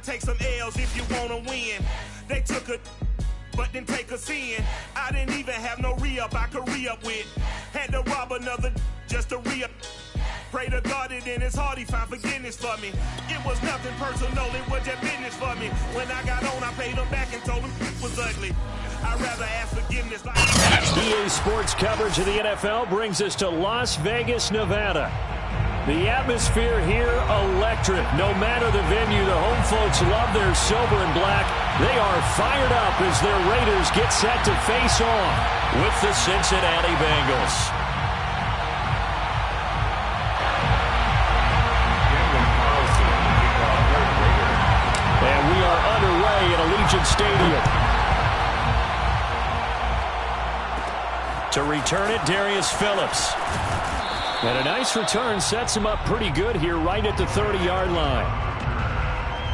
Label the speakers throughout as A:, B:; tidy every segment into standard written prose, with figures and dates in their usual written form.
A: take some L's if you wanna win. They took a but didn't take us in. I didn't even have no re-up I could re-up with. Had to rob another just to re-up. Pray to God that in his heart he found forgiveness for me. It was nothing personal, it was just business for me. When I got on, I paid him back and told him it was ugly. I'd rather ask forgiveness like
B: EA Sports coverage of the NFL brings us to Las Vegas, Nevada. The atmosphere here, electric. No matter the venue, the home folks love their silver and black. They are fired up as their Raiders get set to face off with the Cincinnati Bengals. And we are underway at Allegiant Stadium. To return it, Darius Phillips. And a nice return sets him up pretty good here right at the 30-yard line.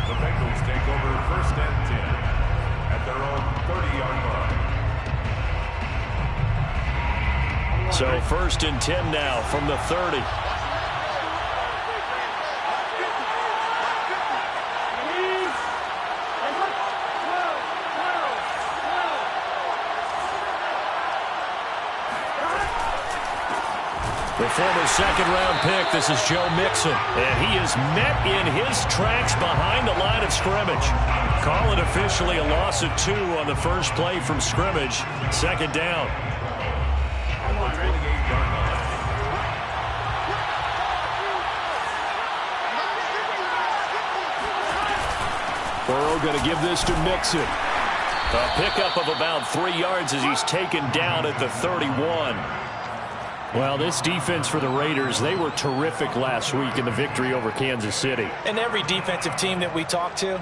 C: The Bengals take over 1st and 10 at their own 30-yard line.
B: So 1st and 10 now from the 30. The former second-round pick, this is Joe Mixon. And he is met in his tracks behind the line of scrimmage. Call it officially a loss of 2 on the first play from scrimmage. 2nd down. Burrow going to give this to Mixon. A pickup of about 3 yards as he's taken down at the 31. Well, this defense for the Raiders, they were terrific last week in the victory over Kansas City.
D: And every defensive team that we talk to,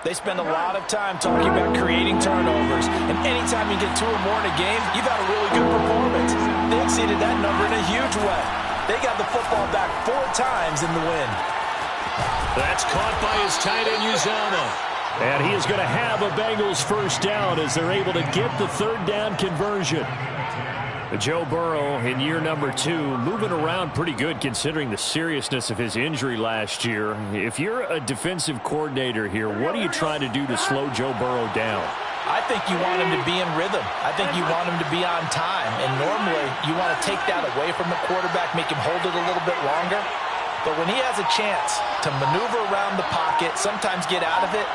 D: they spend a lot of time talking about creating turnovers. And anytime you get 2 or more in a game, you've had a really good performance. They exceeded that number in a huge way. They got the football back 4 times in the win.
B: That's caught by his tight end, Uzomah. And he is going to have a Bengals first down as they're able to get the 3rd down conversion. Joe Burrow in year number 2, moving around pretty good considering the seriousness of his injury last year. If you're a defensive coordinator here, what are you trying to do to slow Joe Burrow down?
D: I think you want him to be in rhythm. I think you want him to be on time. And normally, you want to take that away from the quarterback, make him hold it a little bit longer. But when he has a chance to maneuver around the pocket, sometimes get out of it,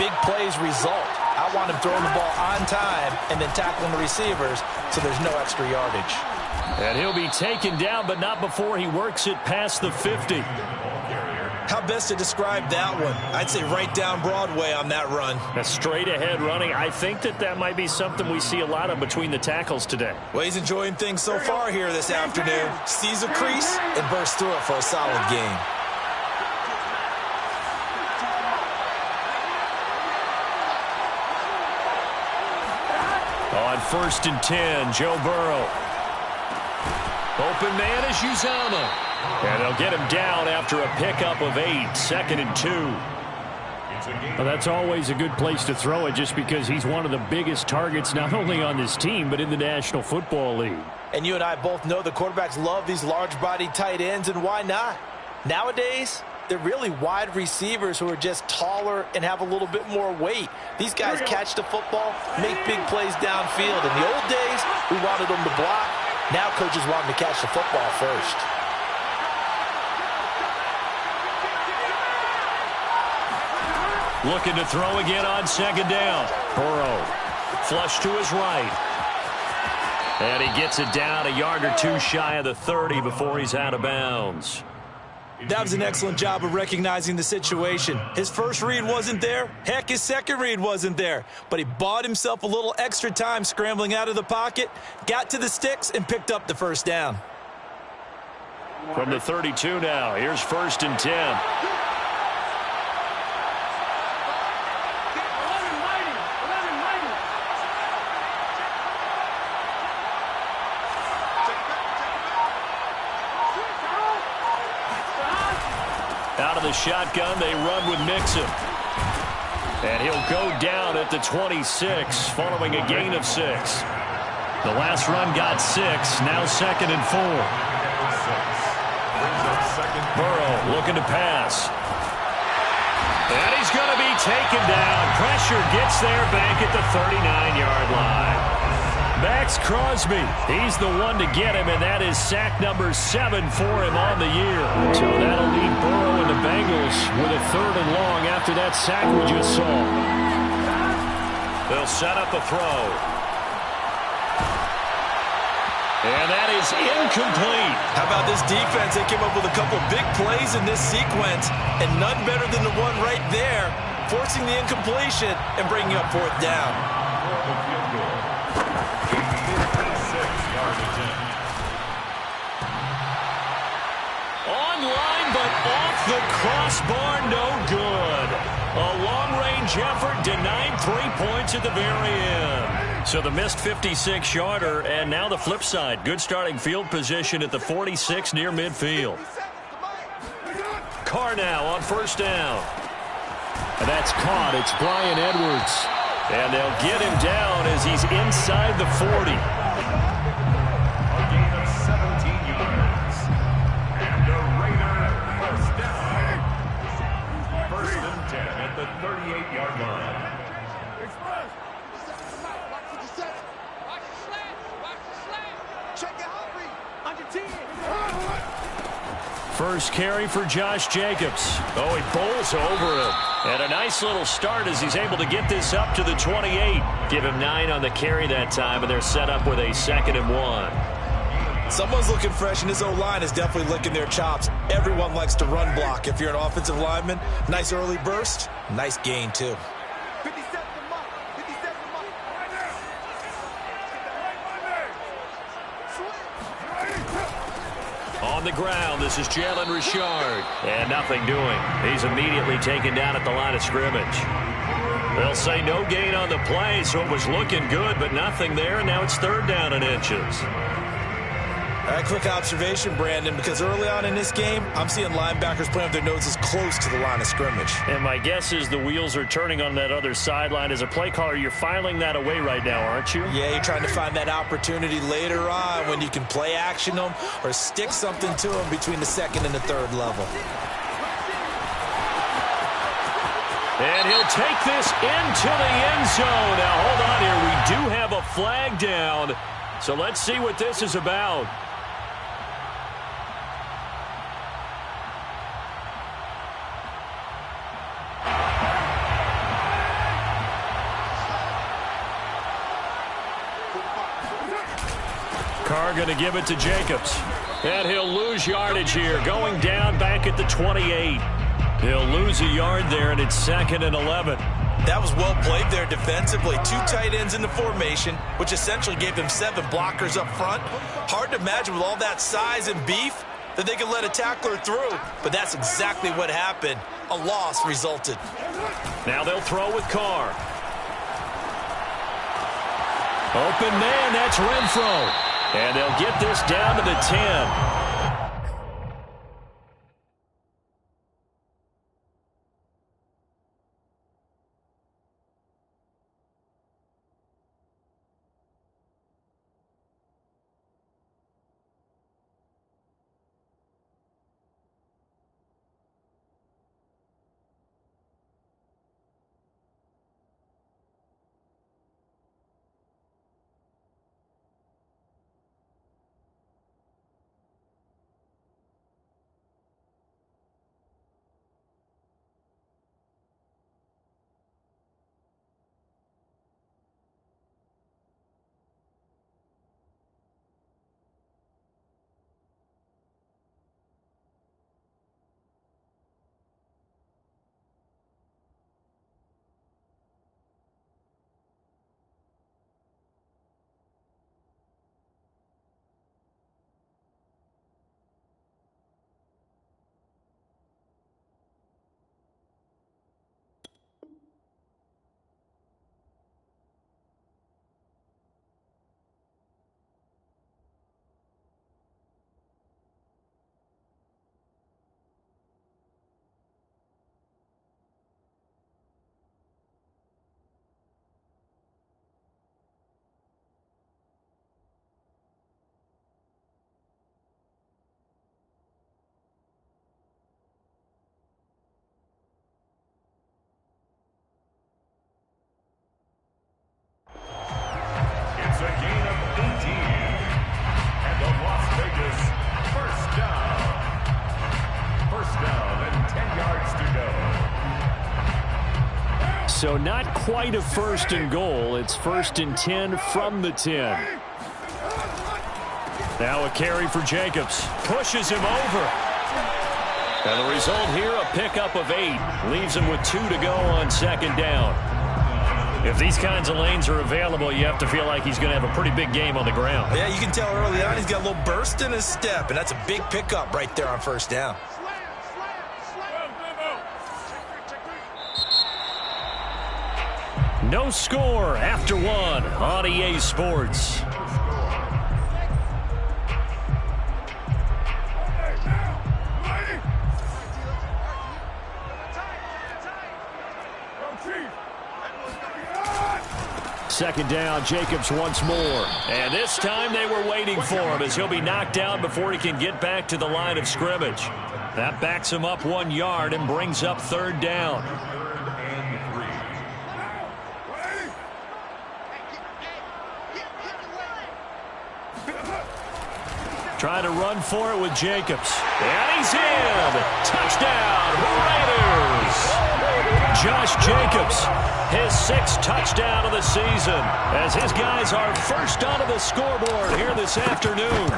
D: big plays result. I want him throwing the ball on time and then tackling the receivers so there's no extra yardage.
B: And he'll be taken down, but not before he works it past the 50.
D: How best to describe that one? I'd say right down Broadway on that run.
B: A straight-ahead running. I think that might be something we see a lot of between the tackles today.
D: Well, he's enjoying things so far here this afternoon. Sees a crease and bursts through it for a solid gain.
B: On 1st and 10, Joe Burrow. Open man is Uzomah. And they'll get him down after a pickup of 8, 2nd and 2. Well, that's always a good place to throw it just because he's one of the biggest targets not only on this team but in the National Football League.
D: And you and I both know the quarterbacks love these large-bodied tight ends, and why not? Nowadays, they're really wide receivers who are just taller and have a little bit more weight. These guys catch the football, make big plays downfield. In the old days, we wanted them to block. Now coaches want them to catch the football first.
B: Looking to throw again on 2nd down. Burrow, flush to his right. And he gets it down a yard or 2 shy of the 30 before he's out of bounds.
D: That was an excellent job of recognizing the situation. His first read wasn't there. Heck, his second read wasn't there. But he bought himself a little extra time scrambling out of the pocket, got to the sticks, and picked up the first down.
B: From the 32 now, here's 1st and 10. Out of the shotgun, they run with Mixon. And he'll go down at the 26, following a gain of 6. The last run got 6, now 2nd and 4. Burrow looking to pass. And he's going to be taken down. Pressure gets there back at the 39-yard line. Max Crosby, he's the one to get him, and that is sack number 7 for him on the year. So that'll leave Burrow and the Bengals with a 3rd and long after that sack we just saw. They'll set up a throw. And that is incomplete.
D: How about this defense? They came up with a couple big plays in this sequence, and none better than the one right there, forcing the incompletion and bringing up 4th down.
B: Online, but off the crossbar, no good. A long-range effort denied 3 points at the very end. So the missed 56-yarder, and now the flip side. Good starting field position at the 46 near midfield. Carr now on 1st down. And that's caught. It's Bryan Edwards. And they'll get him down as he's inside the 40.
C: A gain of 17 yards. And a Raider first down. 1st and 10 at the 38-yard line.
B: First carry for Josh Jacobs. Oh, he bowls over him. And a nice little start as he's able to get this up to the 28. Give him 9 on the carry that time, and they're set up with a 2nd and 1.
D: Someone's looking fresh, and his O-line is definitely licking their chops. Everyone likes to run block. If you're an offensive lineman, nice early burst, nice gain, too.
B: On the ground, this is Jalen Richard. And nothing doing. He's immediately taken down at the line of scrimmage. They'll say no gain on the play, so it was looking good, but nothing there, and now it's 3rd down and inches.
D: All right, quick observation, Brandon, because early on in this game, I'm seeing linebackers playing with their noses close to the line of scrimmage.
B: And my guess is the wheels are turning on that other sideline. As a play caller, you're filing that away right now, aren't you?
D: Yeah, you're trying to find that opportunity later on when you can play action them or stick something to them between the 2nd and the 3rd level.
B: And he'll take this into the end zone. Now, hold on here. We do have a flag down. So let's see what this is about. Carr going to give it to Jacobs. And he'll lose yardage here. Going down back at the 28. He'll lose a yard there, and it's 2nd and 11.
D: That was well played there defensively. 2 tight ends in the formation, which essentially gave them 7 blockers up front. Hard to imagine with all that size and beef that they could let a tackler through. But that's exactly what happened. A loss resulted.
B: Now they'll throw with Carr. Open man, that's Renfro. And they'll get this down to the 10. So not quite a 1st and goal. It's 1st and 10 from the 10. Now a carry for Jacobs. Pushes him over. And the result here, a pickup of 8. Leaves him with 2 to go on 2nd down. If these kinds of lanes are available, you have to feel like he's going to have a pretty big game on the ground.
D: Yeah, you can tell early on he's got a little burst in his step, and that's a big pickup right there on 1st down.
B: No score after 1 on EA Sports. Second down, Jacobs once more. And this time they were waiting for him as he'll be knocked down before he can get back to the line of scrimmage. That backs him up 1 yard and brings up 3rd down. Trying to run for it with Jacobs. And he's in! Touchdown, Raiders! Josh Jacobs, his 6th touchdown of the season, as his guys are first onto the scoreboard here this afternoon.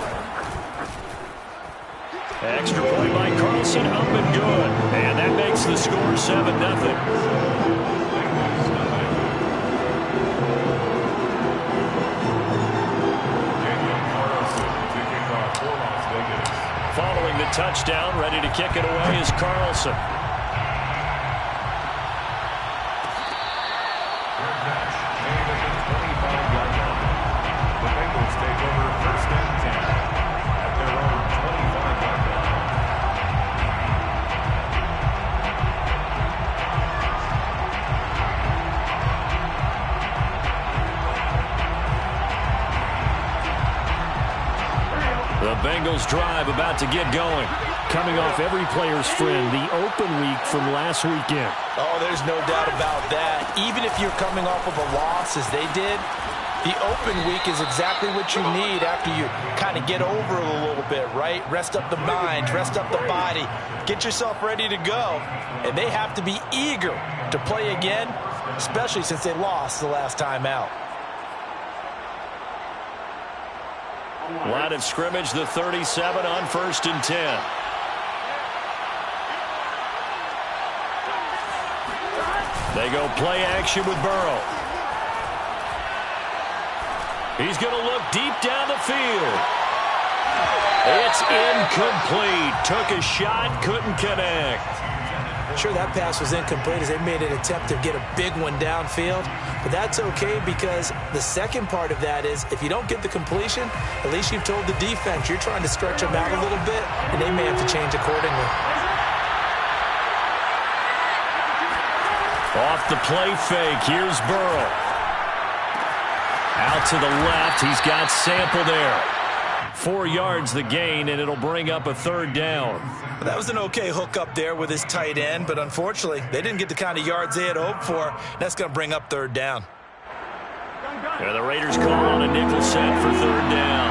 B: Extra point by Carlson, up and good. And that makes the score 7-0. Following the touchdown, ready to kick it away is Carlson. The Bengals drive about to get going. Coming off every player's friend, the open week from last weekend.
D: Oh, there's no doubt about that. Even if you're coming off of a loss as they did, the open week is exactly what you need after you kind of get over it a little bit, right? Rest up the mind, rest up the body, get yourself ready to go. And they have to be eager to play again, especially since they lost the last time out.
B: Line of scrimmage, the 37 on 1st and 10. They go play action with Burrow. He's going to look deep down the field. It's incomplete. Took a shot, couldn't connect.
D: Sure, that pass was incomplete as they made an attempt to get a big one downfield. But that's okay because the second part of that is if you don't get the completion, at least you've told the defense you're trying to stretch them out a little bit, and they may have to change accordingly.
B: Off the play fake, here's Burrow. Out to the left, he's got Sample there. 4 yards the gain, and it'll bring up a 3rd down.
D: That was an okay hook up there with his tight end, but unfortunately, they didn't get the kind of yards they had hoped for. That's going to bring up 3rd down.
B: And the Raiders call on a nickel set for 3rd down.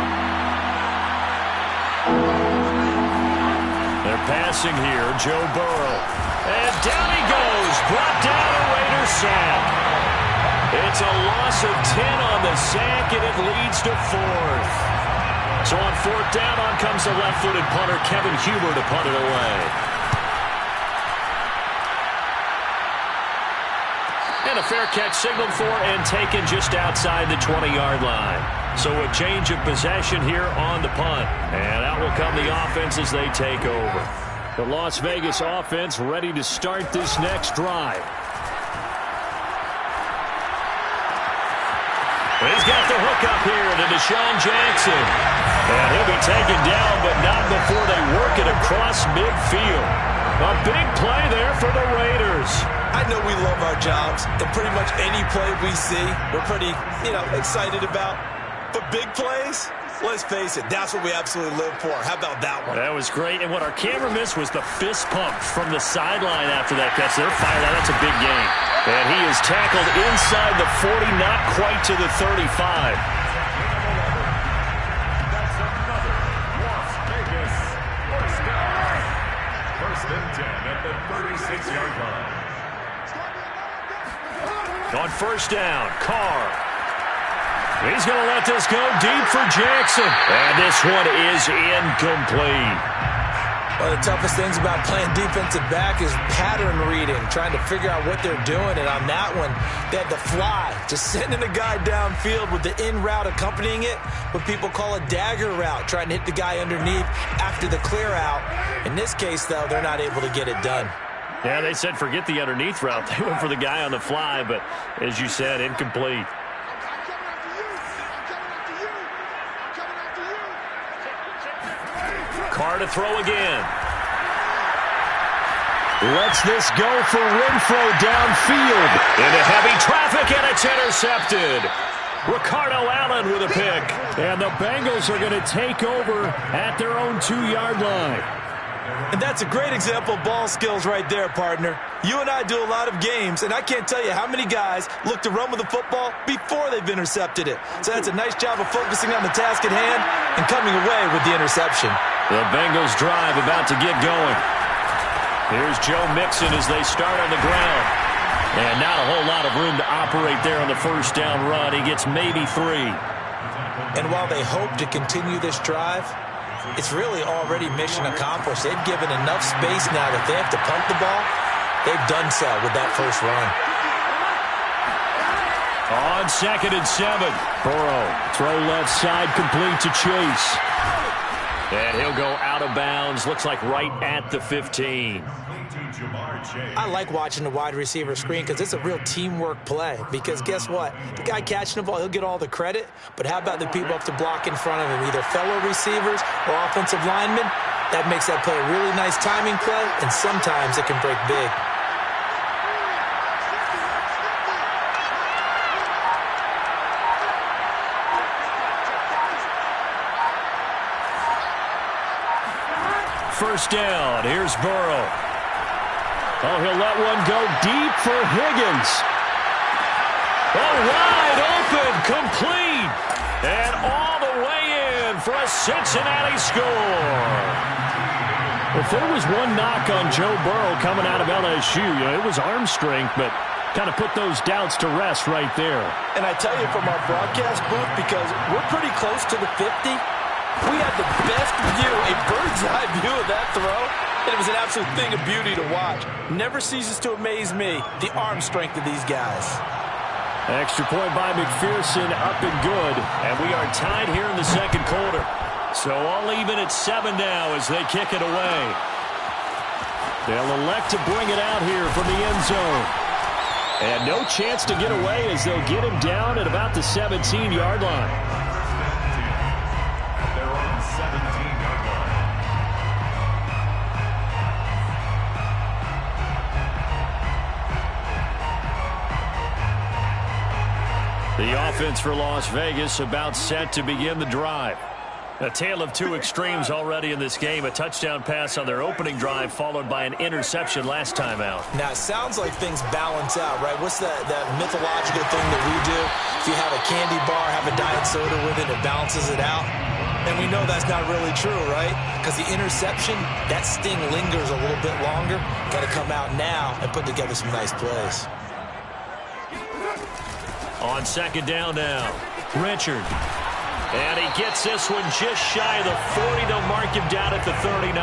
B: They're passing here, Joe Burrow. And down he goes, brought down a Raider sack. It's a loss of 10 on the sack, and it leads to 4th. So on 4th down, on comes the left-footed punter, Kevin Huber, to punt it away. And a fair catch signaled for and taken just outside the 20-yard line. So a change of possession here on the punt. And out will come the offense as they take over. The Las Vegas offense ready to start this next drive. He's got the hook up here to Deshaun Jackson. And he'll be taken down, but not before they work it across midfield. A big play there for the Raiders.
D: I know we love our jobs, and pretty much any play we see, we're pretty, excited about. But big plays, let's face it, that's what we absolutely live for. How about that one?
B: That was great, and what our camera missed was the fist pump from the sideline after that catch. They're fired out. That's a big game. And he is tackled inside the 40, not quite to the 35.
C: That's another Las Vegas first down. 1st and 10 at the 36-yard line.
B: On first down, Carr. He's going to let this go deep for Jackson. And this one is incomplete.
D: One of the toughest things about playing defensive back is pattern reading, trying to figure out what they're doing. And on that one, they had the fly, just sending a guy downfield with the in route accompanying it, what people call a dagger route, trying to hit the guy underneath after the clear out. In this case, though, they're not able to get it done.
B: Yeah, they said forget the underneath route. They went for the guy on the fly, but as you said, incomplete. Carr to throw again. Lets this go for Renfrow downfield. Into heavy traffic, and it's intercepted. Ricardo Allen with a pick. And the Bengals are going to take over at their own 2-yard line.
D: And that's a great example of ball skills right there, partner. You and I do a lot of games, and I can't tell you how many guys look to run with the football before they've intercepted it. So that's a nice job of focusing on the task at hand and coming away with the interception.
B: The Bengals drive about to get going. Here's Joe Mixon as they start on the ground. And not a whole lot of room to operate there on the first down run. He gets maybe 3.
D: And while they hope to continue this drive, it's really already mission accomplished. They've given enough space now that they have to punt the ball. They've done so with that first run.
B: On 2nd and 7. Burrow, throw left side, complete to Chase. And he'll go out of bounds. Looks like right at the 15.
D: I like watching the wide receiver screen because it's a real teamwork play. Because guess what? The guy catching the ball, he'll get all the credit. But how about the people up to block in front of him, either fellow receivers or offensive linemen? That makes that play a really nice timing play, and sometimes it can break big.
B: First down, here's Burrow. Oh, he'll let one go deep for Higgins. Oh, wide open, complete. And all the way in for a Cincinnati score. If there was one knock on Joe Burrow coming out of LSU, it was arm strength, but kind of put those doubts to rest right there.
D: And I tell you from our broadcast booth, because we're pretty close to the 50, we had the best view, a bird's-eye view of that throw, and it was an absolute thing of beauty to watch. Never ceases to amaze me, the arm strength of these guys.
B: Extra point by McPherson, up and good, and we are tied here in the second quarter. So all even at 7 now as they kick it away. They'll elect to bring it out here from the end zone. And no chance to get away as they'll get him down at about the 17-yard line. The offense for Las Vegas about set to begin the drive. A tale of two extremes already in this game. A touchdown pass on their opening drive followed by an interception last time out.
D: Now, it sounds like things balance out, right? What's that mythological thing that we do? If you have a candy bar, have a diet soda with it, it balances it out. And we know that's not really true, right? Because the interception, that sting lingers a little bit longer. Got to come out now and put together some nice plays.
B: On second down now, Richard. And he gets this one just shy of the 40. They'll mark him down at the 39.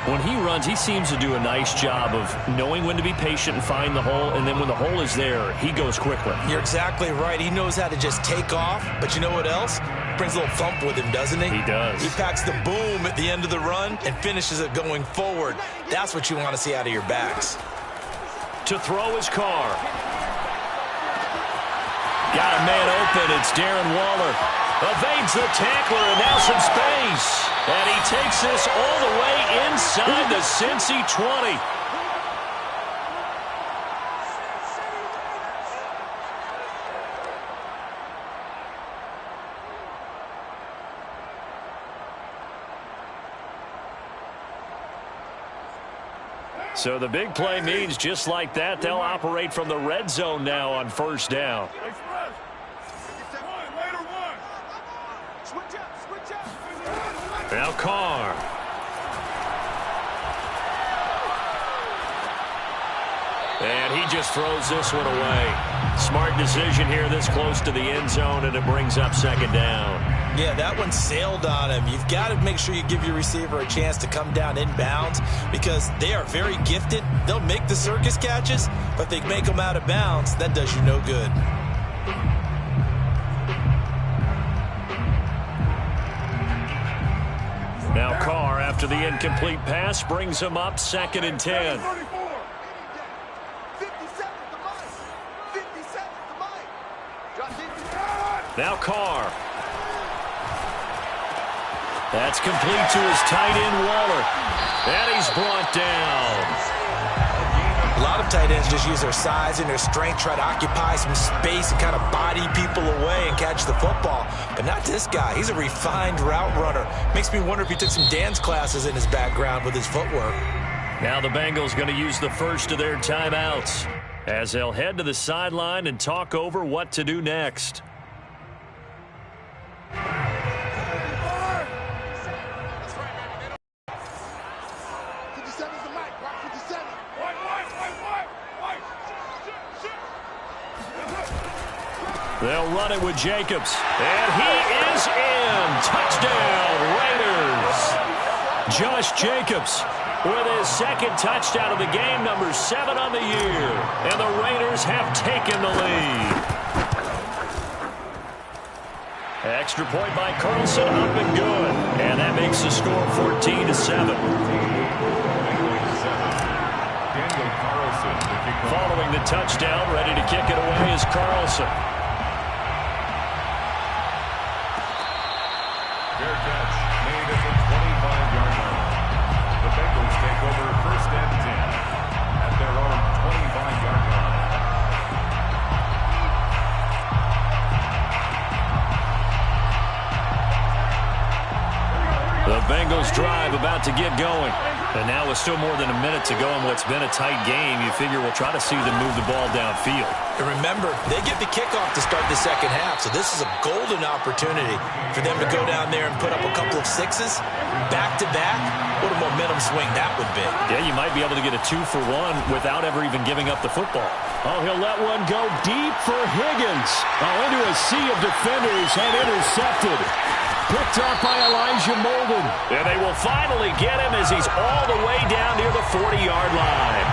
B: When he runs, he seems to do a nice job of knowing when to be patient and find the hole, and then when the hole is there, he goes quickly.
D: You're exactly right. He knows how to just take off, but you know what else? Brings a little thump with him, doesn't he?
B: He does.
D: He packs the boom at the end of the run and finishes it going forward. That's what you want to see out of your backs.
B: To throw his Carr. Got a man open. It's Darren Waller. Evades the tackler, and now some space. And he takes this all the way inside the Cincy 20. So the big play means just like that, they'll operate from the red zone now on first down. Now Carr. And he just throws this one away. Smart decision here this close to the end zone, and it brings up second down.
D: Yeah, that one sailed on him. You've got to make sure you give your receiver a chance to come down inbounds because they are very gifted. They'll make the circus catches, but if they make them out of bounds, that does you no good.
B: Now Carr, after the incomplete pass, brings him up 2nd and 10. Now Carr. That's complete to his tight end, Waller. And he's brought down.
D: A lot of tight ends just use their size and their strength, try to occupy some space and kind of body people away and catch the football. But not this guy. He's a refined route runner. Makes me wonder if he took some dance classes in his background with his footwork.
B: Now the Bengals going to use the first of their timeouts as they'll head to the sideline and talk over what to do next. They'll run it with Jacobs. And he is in. Touchdown, Raiders. Josh Jacobs with his 2nd touchdown of the game, number 7 on the year. And the Raiders have taken the lead. Extra point by Carlson, up and good. And that makes the score 14-7. Following the touchdown, ready to kick it away is Carlson.
C: Fair catch made at the 25-yard line. The Bengals take over 1st and 10 at their own 25-yard line.
B: The Bengals drive about to get going. And now with still more than a minute to go in what's been a tight game, you figure we'll try to see them move the ball downfield.
D: And remember, they get the kickoff to start the second half, so this is a golden opportunity for them to go down there and put up a couple of sixes back-to-back. What a momentum swing that would be.
B: Yeah, you might be able to get a 2-for-1 without ever even giving up the football. Oh, he'll let one go deep for Higgins. Oh, into a sea of defenders and intercepted. Picked up by Elijah Molden. And they will finally get him as he's all the way down near the 40-yard line.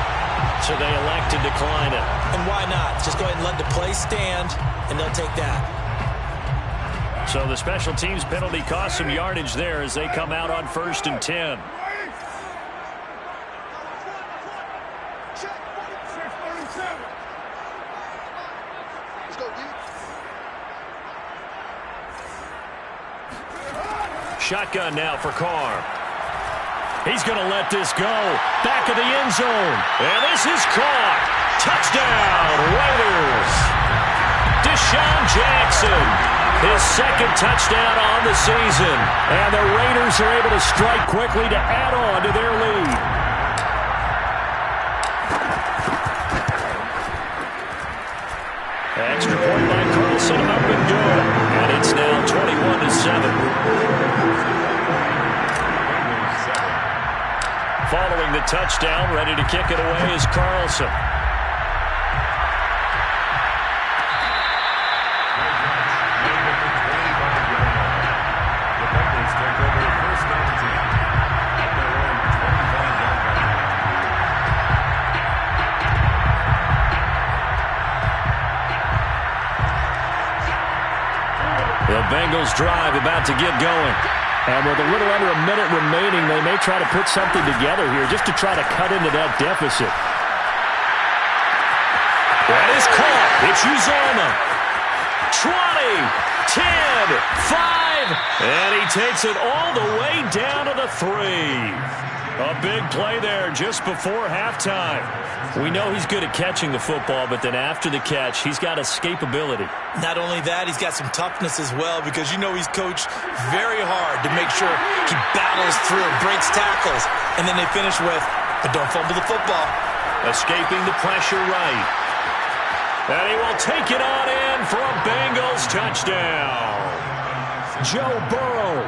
B: So they elect to decline it.
D: And why not? Just go ahead and let the play stand, and they'll take that.
B: So the special teams penalty cost some yardage there as they come out on 1st and 10. Shotgun now for Carr. He's going to let this go. Back of the end zone. And this is caught. Touchdown, Raiders. Deshaun Jackson. His 2nd touchdown on the season. And the Raiders are able to strike quickly to add on to their lead. Extra point by Carlson, up and good. And it's now 21-7. Following the touchdown, ready to kick it away is Carlson. The Bengals drive about to get going. And with a little under a minute remaining, they may try to put something together here just to try to cut into that deficit. That is caught. It's Uzomah. 20, 10, 5, and he takes it all the way down to the 3. A big play there just before halftime. We know he's good at catching the football, but then after the catch, he's got escapability.
D: Not only that, he's got some toughness as well because you know he's coached very hard to make sure he battles through, breaks tackles, and then they finish with, but don't fumble the football.
B: Escaping the pressure right. And he will take it on in for a Bengals touchdown. Joe Burrow.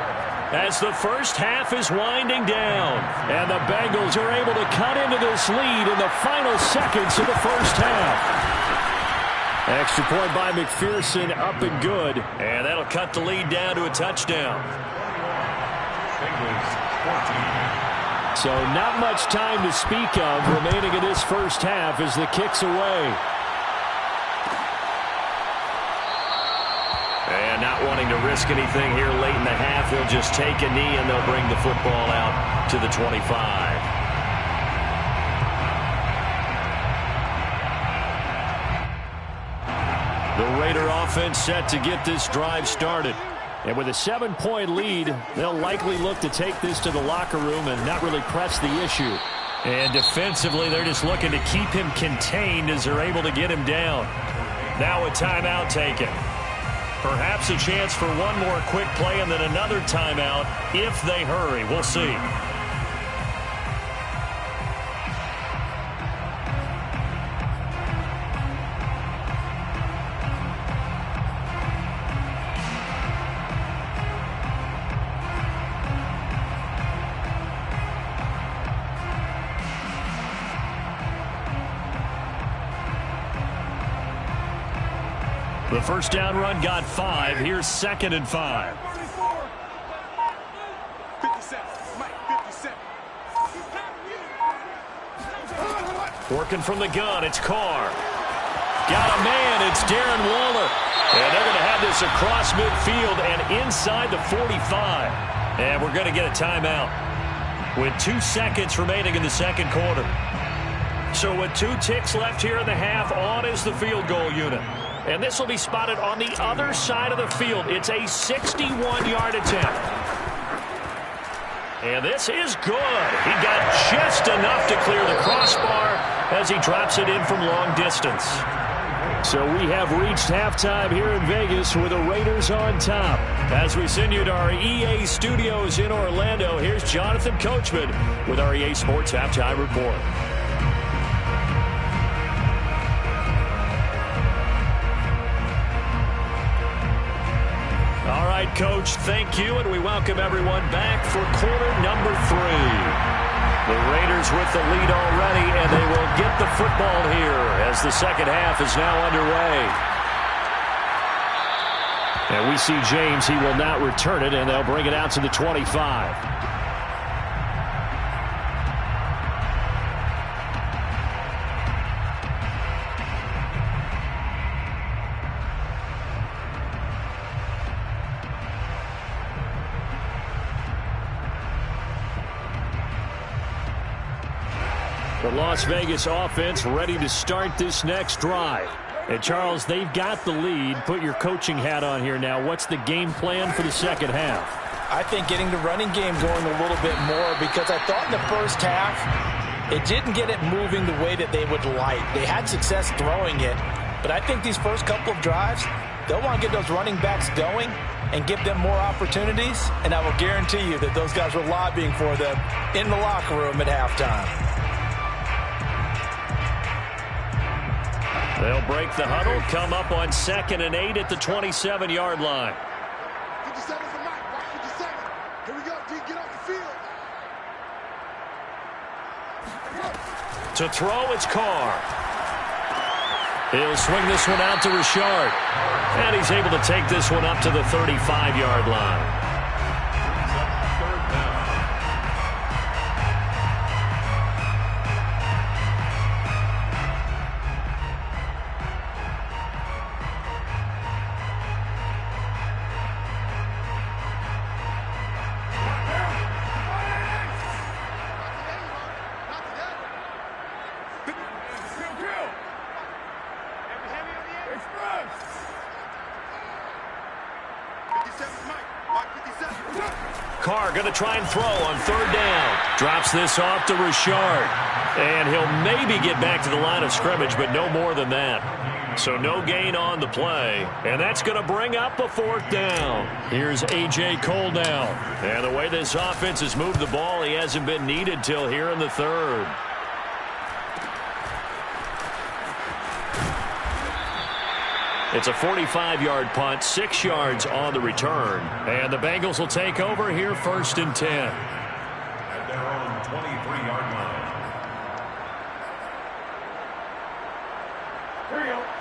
B: as the first half is winding down. And the Bengals are able to cut into this lead in the final seconds of the first half. Extra point by McPherson, up and good. And that'll cut the lead down to a touchdown.
C: Bengals 14.
B: So not much time to speak of remaining in this first half as the kick's away. And not wanting to risk anything here late in the half, they'll just take a knee and they'll bring the football out to the 25. The Raider offense set to get this drive started. And with a 7-point lead, they'll likely look to take this to the locker room and not really press the issue. And defensively, they're just looking to keep him contained as they're able to get him down. Now a timeout taken. Perhaps a chance for one more quick play and then another timeout if they hurry. We'll see. The first down run got 5. Here's 2nd and 5.
A: 57. Mike, 57.
B: Working from the gun, it's Carr. Got a man, it's Darren Waller. And they're going to have this across midfield and inside the 45. And we're going to get a timeout with 2 seconds remaining in the second quarter. So with 2 ticks left here in the half, on is the field goal unit. And this will be spotted on the other side of the field. It's a 61-yard attempt. And this is good. He got just enough to clear the crossbar as he drops it in from long distance. So we have reached halftime here in Vegas with the Raiders on top. As we send you to our EA studios in Orlando, here's Jonathan Coachman with our EA Sports Halftime Report. All right, Coach, thank you, and we welcome everyone back for quarter number 3. The Raiders with the lead already, and they will get the football here as the second half is now underway. And we see James. He will not return it, and they'll bring it out to the 25. The Las Vegas offense ready to start this next drive. And, Charles, they've got the lead. Put your coaching hat on here now. What's the game plan for the second half?
D: I think getting the running game going a little bit more, because I thought in the first half it didn't get it moving the way that they would like. They had success throwing it, but I think these first couple of drives, they'll want to get those running backs going and give them more opportunities, and I will guarantee you that those guys were lobbying for them in the locker room at halftime.
B: They'll break the huddle, come up on 2nd and 8 at the 27-yard line.
A: 57 for Mike. Watch 57. Here we go. D, get off the field.
B: To throw, it's Carr. He'll swing this one out to Richard. And he's able to take this one up to the 35-yard line. Carr going to try and throw on 3rd down. Drops this off to Richard. And he'll maybe get back to the line of scrimmage, but no more than that. So no gain on the play. And that's going to bring up a 4th down. Here's A.J. Cole now. And the way this offense has moved the ball, he hasn't been needed till here in the 3rd. It's a 45-yard punt, 6 yards on the return. And the Bengals will take over here, 1st and 10.
C: At their own 23-yard line.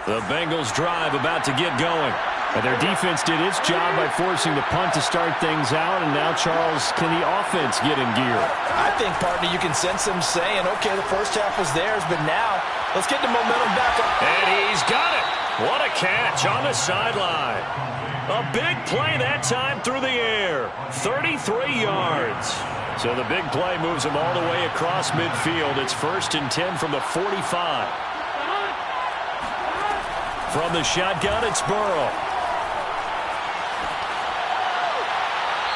B: The Bengals drive about to get going. And their defense did its job by forcing the punt to start things out. And now, Charles, can the offense get in gear?
D: I think, partner, you can sense them saying, okay, the first half was theirs, but now let's get the momentum back up.
B: And he's got it. What a catch on the sideline. A big play that time through the air. 33 yards. So the big play moves him all the way across midfield. It's 1st and 10 from the 45. From the shotgun, it's Burrow.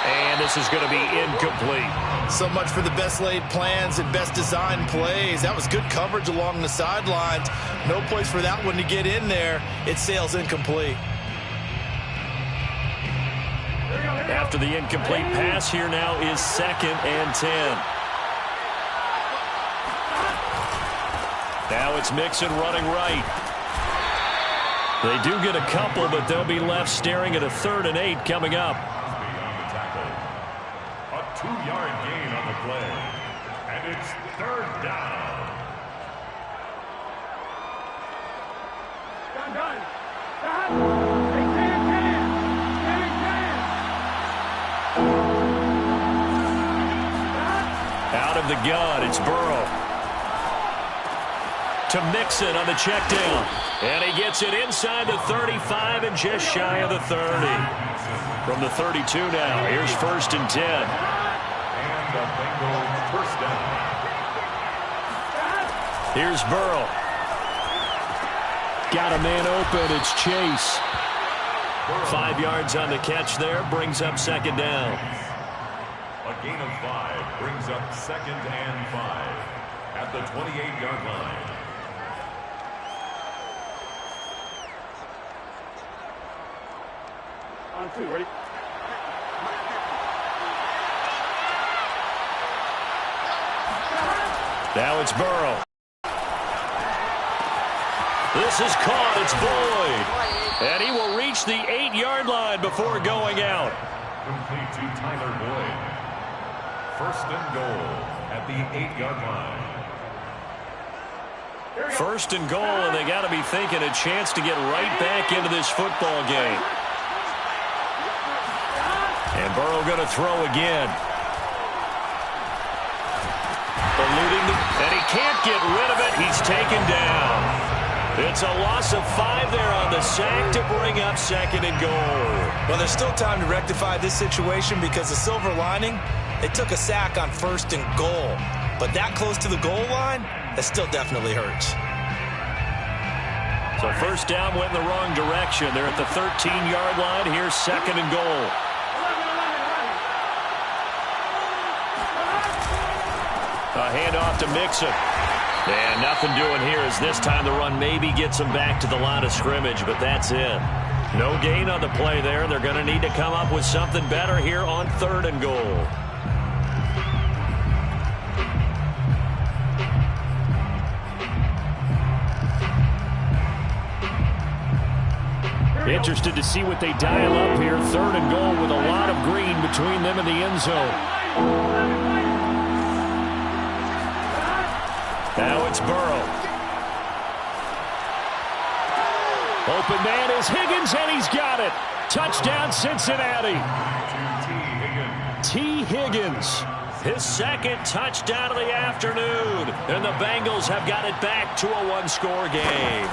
B: And this is going to be incomplete.
D: So much for the best laid plans and best designed plays. That was good coverage along the sidelines. No place for that one to get in there. It sails incomplete.
B: After the incomplete pass, here now is 2nd and 10. Now it's Mixon running right. They do get a couple, but they'll be left staring at a 3rd and 8 coming up.
C: 2-yard gain on the play. And it's 3rd down.
B: Out of the gun, it's Burrow. To Mixon on the check down. And he gets it inside the 35 and just shy of the 30. From the 32 now, here's 1st and 10.
C: The Bengals first down.
B: Here's Burrow. Got a man open. It's Chase. 5 yards on the catch there. Brings up 2nd down.
C: A gain of 5 brings up 2nd and 5 at the 28-yard line.
E: On 2, ready?
B: Now it's Burrow. This is caught. It's Boyd. And he will reach the 8-yard line before going out.
C: Complete to Tyler Boyd. 1st and goal at the 8-yard line.
B: 1st and goal, and they got to be thinking a chance to get right back into this football game. And Burrow going to throw again. And he can't get rid of it. He's taken down. It's a loss of 5 there on the sack to bring up 2nd and goal.
D: Well, there's still time to rectify this situation because the silver lining, they took a sack on 1st and goal. But that close to the goal line, that still definitely hurts.
B: So 1st down went in the wrong direction. They're at the 13-yard line. Here's 2nd and goal. A handoff to Mixon. And nothing doing here as this time the run maybe gets them back to the line of scrimmage, but that's it. No gain on the play there. They're going to need to come up with something better here on 3rd and goal. Interested to see what they dial up here. 3rd and goal with a lot of green between them and the end zone. Now it's Burrow. Open man is Higgins, and he's got it. Touchdown, Cincinnati. T. Higgins, his 2nd touchdown of the afternoon. And the Bengals have got it back to a 1-score game.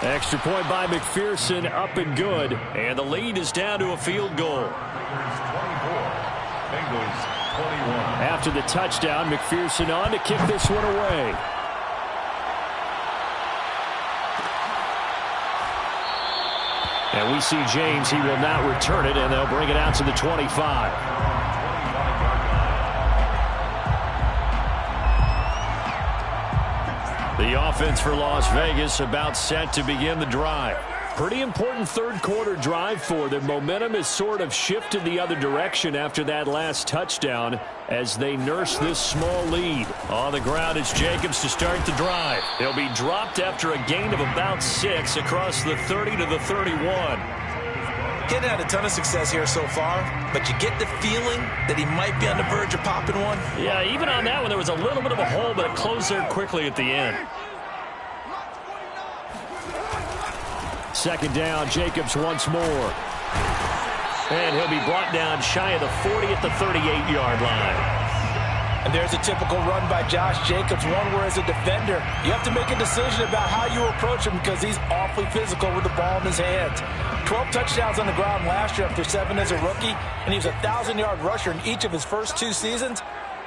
B: Extra point by McPherson, up and good. And the lead is down to a field goal.
C: Bengals 21.
B: After the touchdown, McPherson on to kick this one away. And we see James. He will not return it, and they'll bring it out to the 25. The offense for Las Vegas about set to begin the drive. Pretty important third-quarter drive for them. Momentum has sort of shifted the other direction after that last touchdown as they nurse this small lead. On the ground, it's Jacobs to start the drive. He'll be dropped after a gain of about 6 across the 30 to the 31.
D: Hadn't had a ton of success here so far, but you get the feeling that he might be on the verge of popping one.
B: Yeah, even on that one, there was a little bit of a hole, but it closed there quickly at the end. Second down, Jacobs once more. And he'll be brought down shy of the 40 at the 38-yard line.
D: And there's a typical run by Josh Jacobs, one where as a defender, you have to make a decision about how you approach him because he's awfully physical with the ball in his hands. 12 touchdowns on the ground last year after 7 as a rookie, and he was a 1,000-yard rusher in each of his first 2 seasons.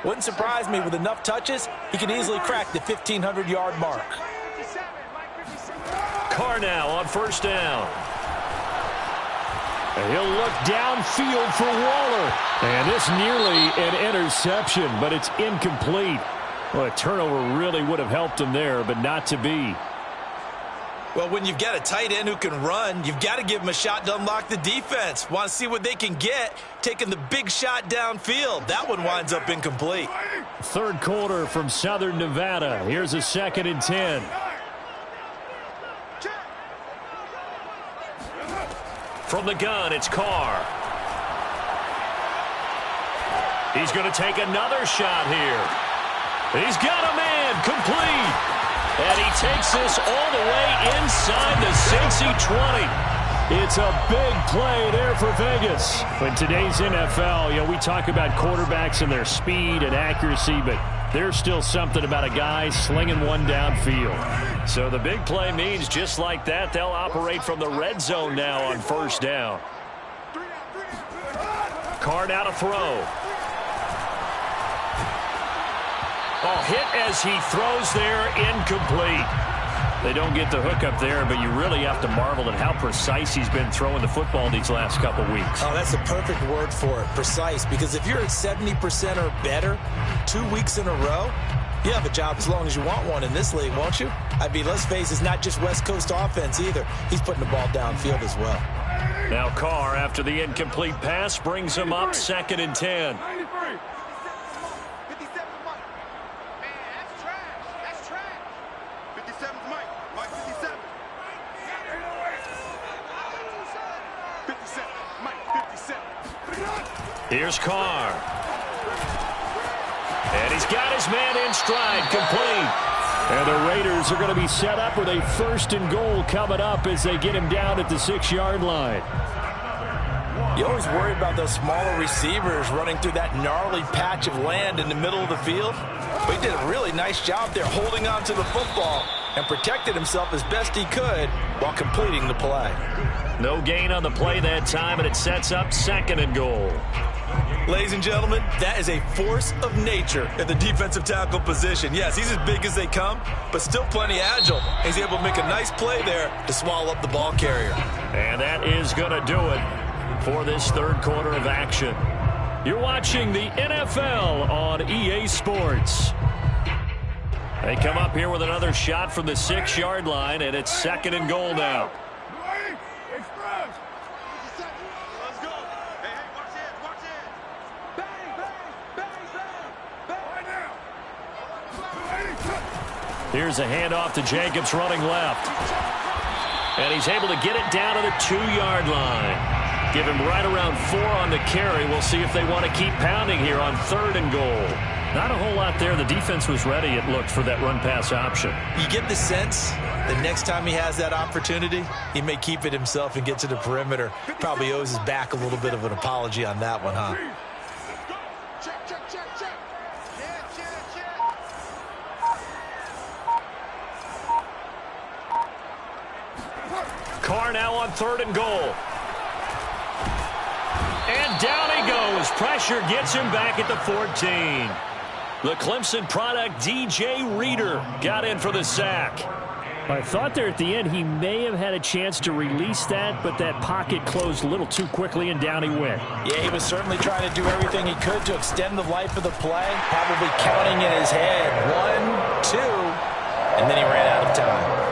D: Wouldn't surprise me with enough touches, he can easily crack the 1,500-yard mark.
B: Carr now on first down. And he'll look downfield for Waller. And this nearly an interception, but it's incomplete. Well, a turnover really would have helped him there, but not to be.
D: Well, when you've got a tight end who can run, you've got to give him a shot to unlock the defense. Want to see what they can get, taking the big shot downfield. That one winds up incomplete.
B: Third quarter from Southern Nevada. Here's a 2nd and 10. From the gun, it's Carr. He's going to take another shot here. He's got a man complete. And he takes this all the way inside the Cincy 20. It's a big play there for Vegas. In today's NFL, you know, we talk about quarterbacks and their speed and accuracy, but there's still something about a guy slinging one downfield. So the big play means just like that, they'll operate from the red zone now on first down. Carr now to throw. Oh, hit as he throws there, incomplete. They don't get the hook up there, but you really have to marvel at how precise he's been throwing the football these last couple weeks.
D: Oh, that's the perfect word for it, precise, because if you're at 70% or better 2 weeks in a row, you have a job as long as you want one in this league, won't you? I mean, let's face it, it's not just West Coast offense either. He's putting the ball downfield as well.
B: Now Carr, after the incomplete pass, brings him up 2nd and 10. Here's Carr. And he's got his man in stride, complete. And the Raiders are going to be set up with a 1st and goal coming up as they get him down at the 6-yard line.
D: You always worry about those smaller receivers running through that gnarly patch of land in the middle of the field. But he did a really nice job there holding on to the football and protected himself as best he could while completing the play.
B: No gain on the play that time, and it sets up 2nd and goal.
D: Ladies and gentlemen, that is a force of nature at the defensive tackle position. Yes, he's as big as they come, but still plenty agile. He's able to make a nice play there to swallow up the ball carrier.
B: And that is going to do it for this third quarter of action. You're watching the NFL on EA Sports. They come up here with another shot from the 6-yard line, and it's 2nd and goal now. Here's a handoff to Jacobs running left. And he's able to get it down to the 2-yard line. Give him right around 4 on the carry. We'll see if they want to keep pounding here on 3rd and goal. Not a whole lot there. The defense was ready, it looked, for that run-pass option.
D: You get the sense the next time he has that opportunity, he may keep it himself and get to the perimeter. Probably owes his back a little bit of an apology on that one, huh?
B: Carr now on 3rd and goal. And down he goes. Pressure gets him back at the 14. The Clemson product, DJ Reader, got in for the sack. I thought there at the end he may have had a chance to release that, but that pocket closed a little too quickly, and down he went.
D: Yeah, he was certainly trying to do everything he could to extend the life of the play, probably counting in his head 1, 2, and then he ran out of time.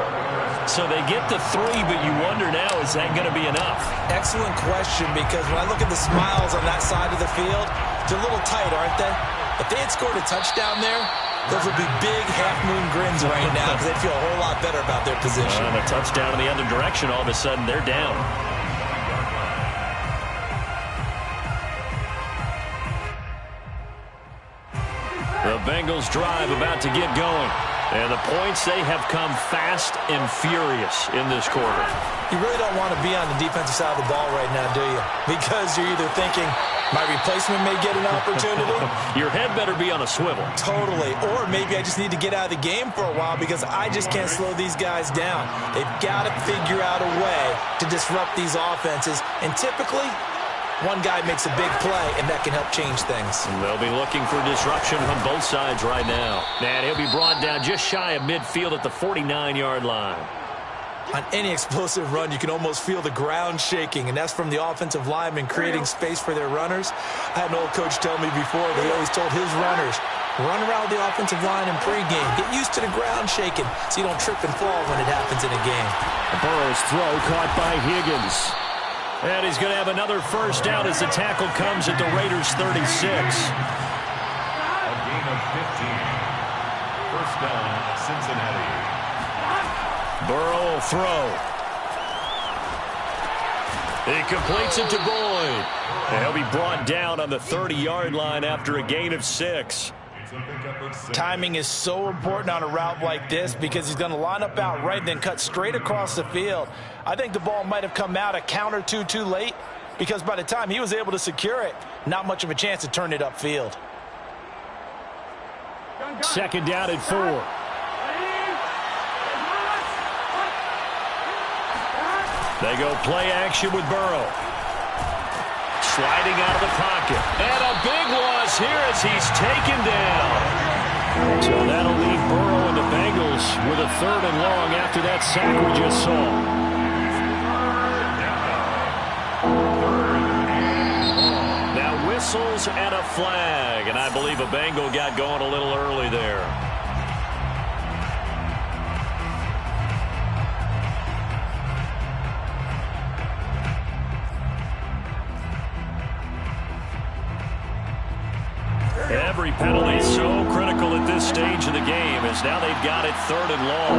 B: so they get the 3, but you wonder now, is that going to be enough?
D: Excellent question, because when I look at the smiles on that side of the field, they're a little tight, aren't they? If they had scored a touchdown there, those would be big half-moon grins right now because they'd feel a whole lot better about their position.
B: And a touchdown in the other direction, all of a sudden they're down. The Bengals drive about to get going. And the points, they have come fast and furious in this quarter.
D: You really don't want to be on the defensive side of the ball right now, do you? Because you're either thinking, my replacement may get an opportunity.
B: Your head better be on a swivel.
D: Totally. Or maybe I just need to get out of the game for a while because I just can't slow these guys down. They've got to figure out a way to disrupt these offenses. And typically, one guy makes a big play, and that can help change things.
B: And they'll be looking for disruption on both sides right now. And he'll be brought down just shy of midfield at the 49-yard line.
D: On any explosive run, you can almost feel the ground shaking, and that's from the offensive linemen creating space for their runners. I had an old coach tell me before, they always told his runners, run around the offensive line in pregame. Get used to the ground shaking so you don't trip and fall when it happens in a game.
B: Burrow's throw caught by Higgins. And he's going to have another first down as the tackle comes at the Raiders' 36.
C: A gain of 15. First down, Cincinnati.
B: Burrow will throw. He completes it to Boyd. And he'll be brought down on the 30-yard line after a gain of 6.
D: Timing is so important on a route like this because he's going to line up out right and then cut straight across the field. I think the ball might have come out a count or two too late because by the time he was able to secure it, not much of a chance to turn it upfield.
B: Second down at 4. They go play action with Burrow. Sliding out of the pocket. And a big loss here as he's taken down. So that'll leave Burrow and the Bengals with a 3rd and long after that sack we just saw. Now whistles and a flag. And I believe a Bengal got going a little early there. Every penalty is so critical at this stage of the game as now they've got it 3rd and long.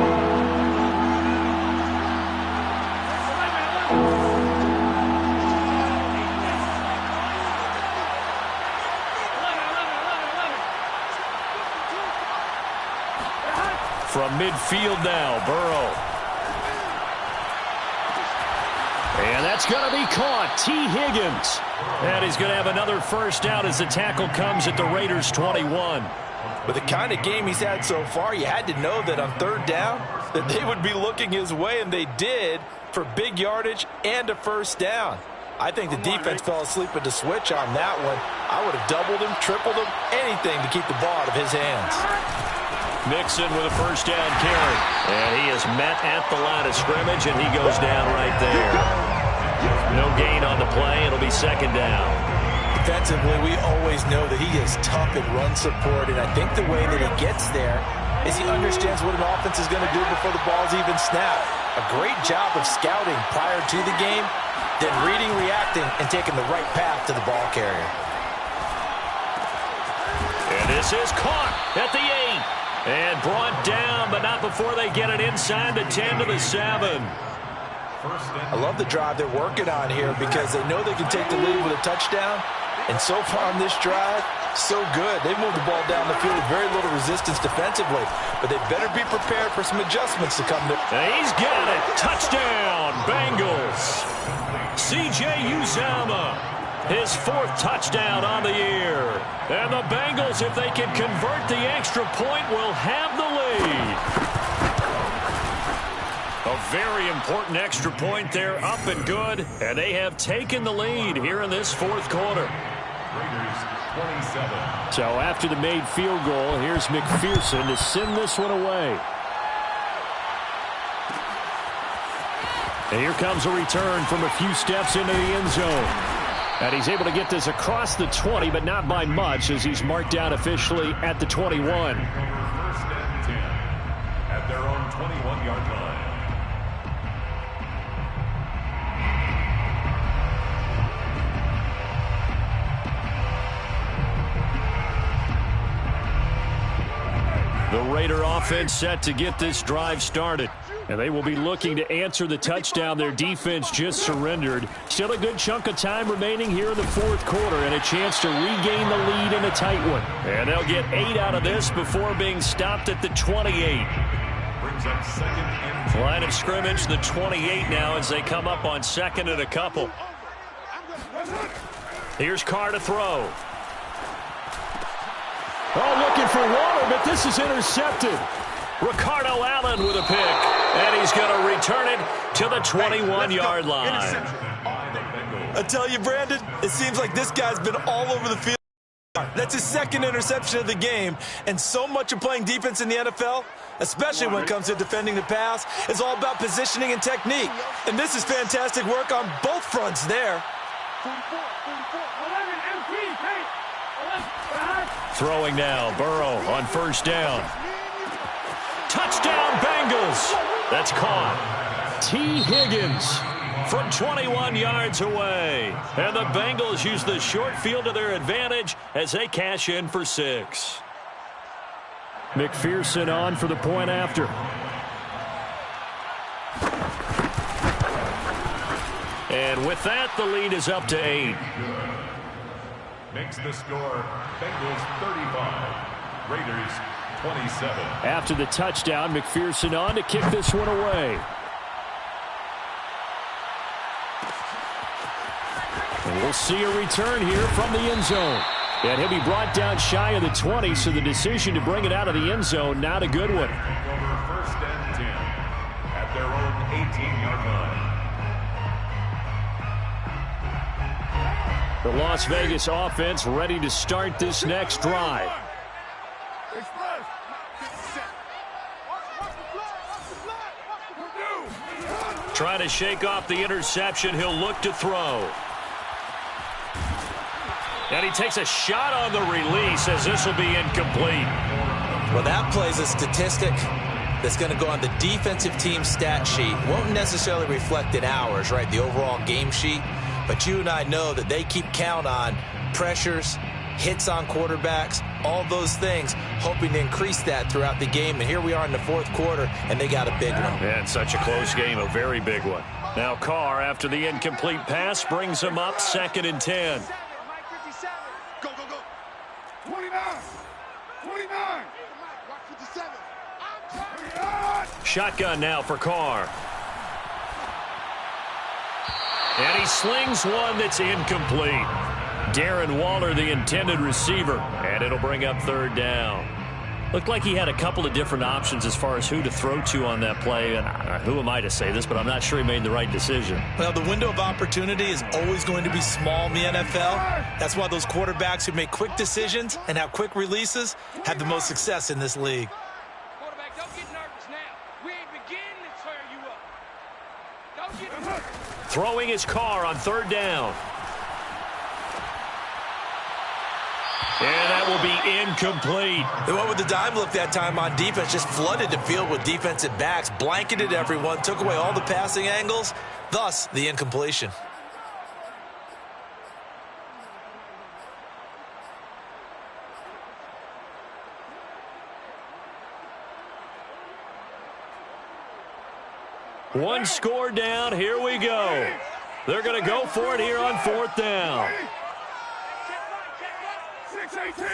B: From midfield now, Burrow. And that's going to be caught. T. Higgins. And he's going to have another first down as the tackle comes at the Raiders' 21.
D: With the kind of game he's had so far, you had to know that on 3rd down that they would be looking his way, and they did for big yardage and a first down. I think the defense fell asleep at the switch on that one. I would have doubled him, tripled him, anything to keep the ball out of his hands.
B: Mixon with a first down carry. And he is met at the line of scrimmage, and he goes down right there. No gain on the play. It'll be 2nd down.
D: Defensively, we always know that he is tough at run support, and I think the way that he gets there is he understands what an offense is going to do before the ball's even snapped. A great job of scouting prior to the game, then reading, reacting, and taking the right path to the ball carrier.
B: And this is caught at the 8. And brought down, but not before they get it inside the 10 to the 7.
D: I love the drive they're working on here because they know they can take the lead with a touchdown. And so far on this drive, so good. They moved the ball down the field with very little resistance defensively. But they better be prepared for some adjustments to come there.
B: He's got it. Touchdown, Bengals. C.J. Uzomah. His 4th touchdown on the year. And the Bengals, if they can convert the extra point, will have the lead. A very important extra point there, up and good. And they have taken the lead here in this 4th quarter.
C: Raiders 27.
B: So after the made field goal, here's McPherson to send this one away. And here comes a return from a few steps into the end zone. And he's able to get this across the 20, but not by much as he's marked down officially at the 21.
C: First and 10 at their own 21-yard line.
B: Raider offense set to get this drive started. And they will be looking to answer the touchdown their defense just surrendered. Still a good chunk of time remaining here in the fourth quarter and a chance to regain the lead in a tight one. And they'll get 8 out of this before being stopped at the 28.
C: Brings up second and
B: Line of scrimmage, the 28 now as they come up on second and a couple. Here's Carr to throw. Oh, looking for Waller, but this is intercepted. Ricardo Allen with a pick, and he's going to return it to the 21-yard line.
E: I tell you, Brandon, it seems like this guy's been all over the field. That's his second interception of the game, and so much of playing defense in the NFL, especially when it comes to defending the pass, is all about positioning and technique. And this is fantastic work on both fronts there.
B: Throwing now, Burrow on first down. Touchdown, Bengals. That's caught. T. Higgins from 21 yards away. And the Bengals use the short field to their advantage as they cash in for 6. McPherson on for the point after. And with that, the lead is up to 8.
C: makes the score Bengals 35, Raiders 27.
B: After the touchdown, McPherson on to kick this one away. And we'll see a return here from the end zone. And he'll be brought down shy of the 20, so the decision to bring it out of the end zone, not a good one.
C: Over first and 10 at their own 18-yard line.
B: The Las Vegas offense ready to start this next drive. Trying to shake off the interception. He'll look to throw. And he takes a shot on the release as this will be incomplete.
E: Well, that plays a statistic that's going to go on the defensive team stat sheet. Won't necessarily reflect in ours, right, the overall game sheet. But you and I know that they keep count on pressures, hits on quarterbacks, all those things, hoping to increase that throughout the game. And here we are in the fourth quarter, and they got a big one.
B: And such a close game, a very big one. Now Carr, after the incomplete pass, brings him up 2nd and 10.
F: Go, go, go. 29. 29. 57.
B: Shotgun now for Carr. And he slings one that's incomplete. Darren Waller, the intended receiver. And it'll bring up 3rd down. Looked like he had a couple of different options as far as who to throw to on that play. And who am I to say this, but I'm not sure he made the right decision.
E: Well, the window of opportunity is always going to be small in the NFL. That's why those quarterbacks who make quick decisions and have quick releases have the most success in this league.
F: Quarterback, don't get nervous now. We ain't beginning to tear you up. Don't get nervous.
B: Throwing his Carr on 3rd down. And that will be incomplete.
E: They went with the dime look that time on defense, just flooded the field with defensive backs, blanketed everyone, took away all the passing angles, thus the incompletion.
B: One score down. Here we go. They're going to go for it here on 4th down.
F: 6-18. Get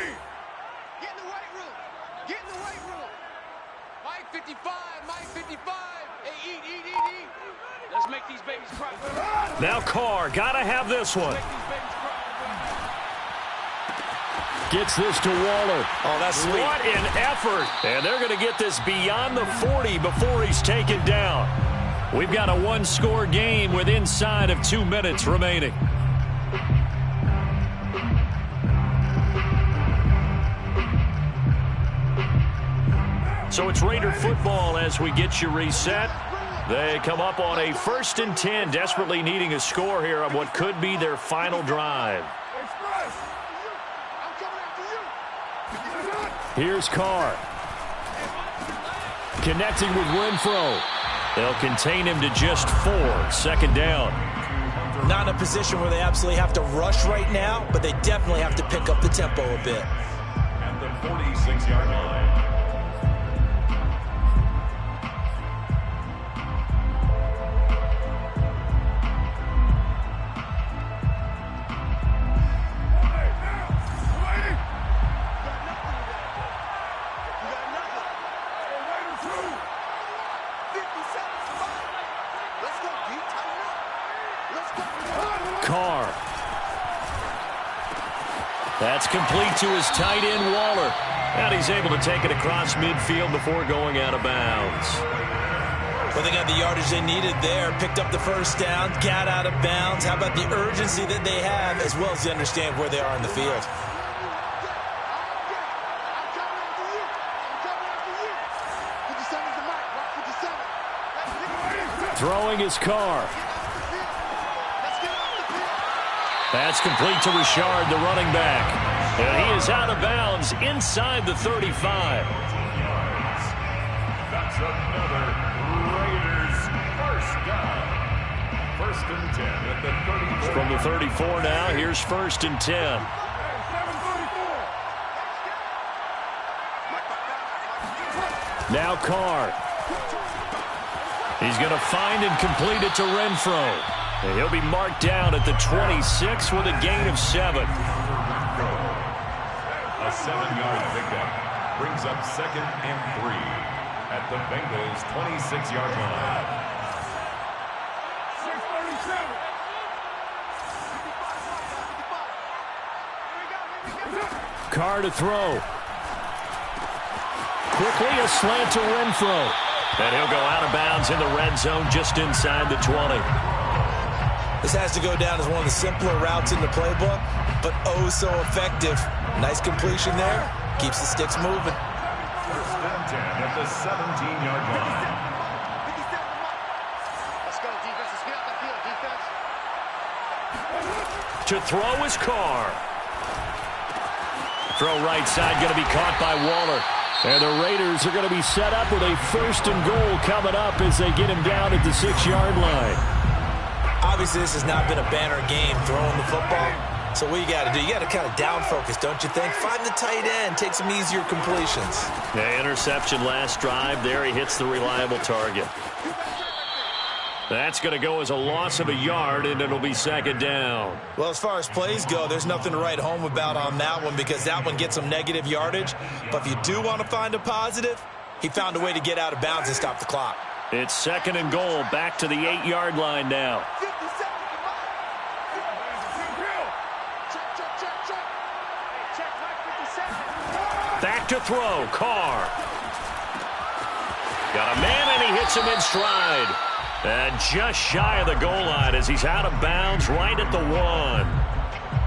F: in the weight room. Get in the weight room. Mike 55. Mike 55. Hey, eat. Let's make these babies cry.
B: Now Carr, got to have this one. Gets this to Waller.
E: Oh, that's sweet.
B: What an effort. And they're going to get this beyond the 40 before he's taken down. We've got a one-score game with inside of 2 minutes remaining. So it's Raider football as we get you reset. They come up on a 1st and 10, desperately needing a score here on what could be their final drive. Here's Carr. Connecting with Renfro. They'll contain him to just 4. 2nd down.
E: Not in a position where they absolutely have to rush right now, but they definitely have to pick up the tempo a bit.
C: At the 46-yard line.
B: Carr. That's complete to his tight end, Waller. And he's able to take it across midfield before going out of bounds.
E: Well, they got the yardage they needed there, picked up the first down, got out of bounds. How about the urgency that they have, as well as they understand where they are in the field?
B: Throwing his Carr. That's complete to Richard, the running back. And he is out of bounds inside the 35.
C: That's another Raiders first down. First and 10 at the 34.
B: From the 34 now, here's first and 10. Now Carr. He's going to find and complete it to Renfro. And he'll be marked down at the 26 with a gain of 7.
C: A 7-yard pickup brings up second and 3 at the Bengals' 26-yard line.
B: 6:37. Carr to throw. Quickly a slant to Renfro. And he'll go out of bounds in the red zone just inside the 20.
E: This has to go down as one of the simpler routes in the playbook, but oh so effective. Nice completion there. Keeps the sticks moving.
C: First and 10 at the 17-yard line.
F: Let's go, defense. Let's get out the field, defense.
B: To throw is Carr. Throw right side, going to be caught by Waller. And the Raiders are going to be set up with a first and goal coming up as they get him down at the 6-yard line.
E: Obviously, this has not been a banner game throwing the football. So what you got to do, you got to kind of down focus, don't you think? Find the tight end, take some easier completions.
B: The interception last drive. There he hits the reliable target. That's going to go as a loss of a yard, and it'll be second down.
E: Well, as far as plays go, there's nothing to write home about on that one because that one gets some negative yardage. But if you do want to find a positive, he found a way to get out of bounds and stop the clock.
B: It's second and goal, back to the 8-yard line now. Back to throw, Carr. Got a man, and he hits him in stride. And just shy of the goal line as he's out of bounds right at the 1.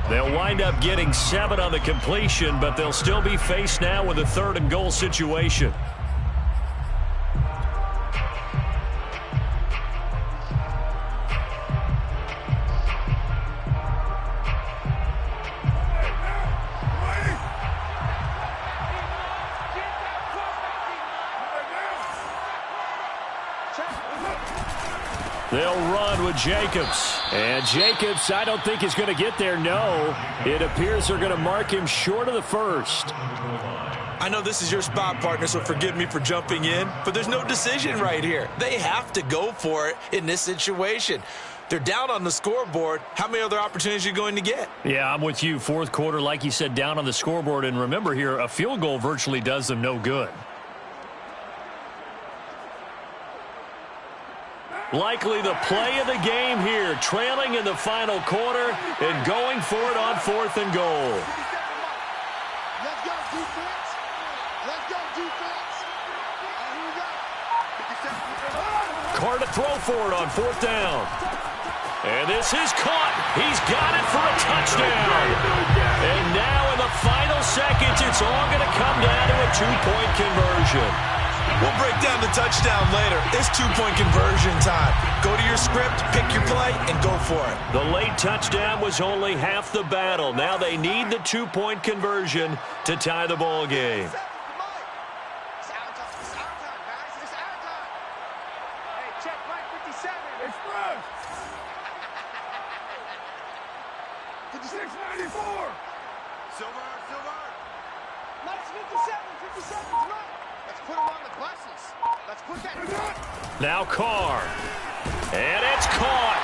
B: They'll wind up getting 7 on the completion, but they'll still be faced now with a third and goal situation. They'll run with Jacobs. And Jacobs, I don't think is going to get there, no. It appears they're going to mark him short of the first.
E: I know this is your spot, partner, so forgive me for jumping in, but there's no decision right here. They have to go for it in this situation. They're down on the scoreboard. How many other opportunities are you going to get?
B: Yeah, I'm with you. Fourth quarter, like you said, down on the scoreboard. And remember here, a field goal virtually does them no good. Likely the play of the game here, trailing in the final quarter and going for it on fourth and goal.
F: Let's go, defense. Let's go, defense. And here we go.
B: Carr to throw for it on fourth down. And this is caught. He's got it for a touchdown. And now in the final seconds, it's all going to come down to a two-point conversion.
E: We'll break down the touchdown later. It's two-point conversion time. Go to your script, pick your play, and go for it.
B: The late touchdown was only half the battle. Now they need the two-point conversion to tie the ball game.
F: It's our time, guys. It's our time. Hey, check Mike 57. Express. 56-94. Silver. Mike's 57. 57's right. Let's put him on the buses. Let's put that.
B: Now Carr. And it's caught.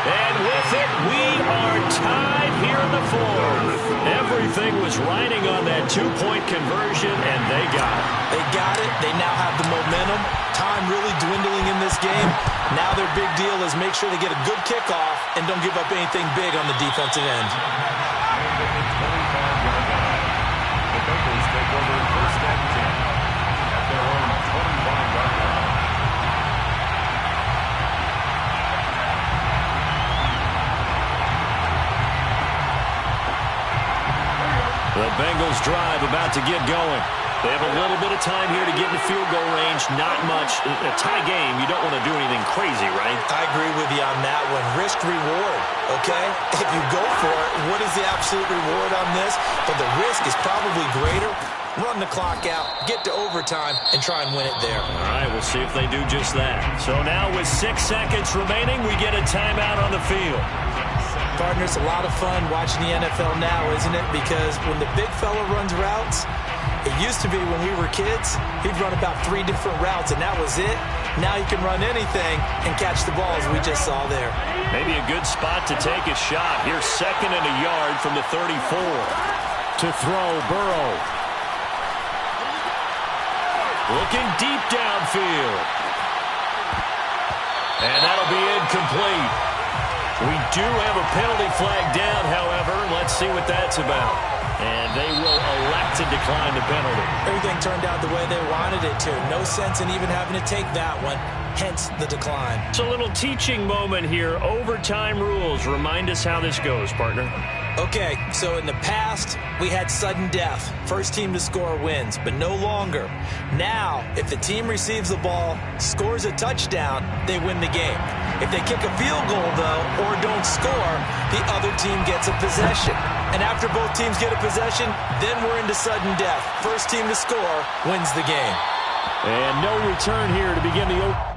B: And with it, we are tied here in the fourth. Everything was riding on that two-point conversion, and they got it.
E: They got it. They now have the momentum. Time really dwindling in this game. Now their big deal is make sure they get a good kickoff and don't give up anything big on the defensive end.
C: The Bengals take over first and 10 at their own 25-yard line.
B: The Bengals drive about to get going. They have a little bit of time here to get in the field goal range. Not much. A tie game, you don't want to do anything crazy, right?
E: I agree with you on that one. Risk reward, okay? If you go for it, what is the absolute reward on this? But the risk is probably greater. Run the clock out, get to overtime, and try and win it there.
B: All right, we'll see if they do just that. So now with 6 seconds remaining, we get a timeout on the field.
E: Partner, it's a lot of fun watching the NFL now, isn't it? Because when the big fella runs routes, it used to be when we were kids, he'd run about 3 different routes, and that was it. Now he can run anything and catch the ball, as we just saw there.
B: Maybe a good spot to take a shot. Here's 2nd and a yard from the 34. To throw, Burrow. Looking deep downfield. And that'll be incomplete. We do have a penalty flag down, however. Let's see what that's about. And they will elect to decline the penalty.
E: Everything turned out the way they wanted it to. No sense in even having to take that one, hence the decline.
B: It's a little teaching moment here. Overtime rules. Remind us how this goes, partner.
E: Okay, so in the past, we had sudden death. First team to score wins, but no longer. Now, if the team receives the ball, scores a touchdown, they win the game. If they kick a field goal, though, or don't score, the other team gets a possession. And after both teams get a possession, then we're into sudden death. First team to score wins the game.
B: And no return here to begin the open.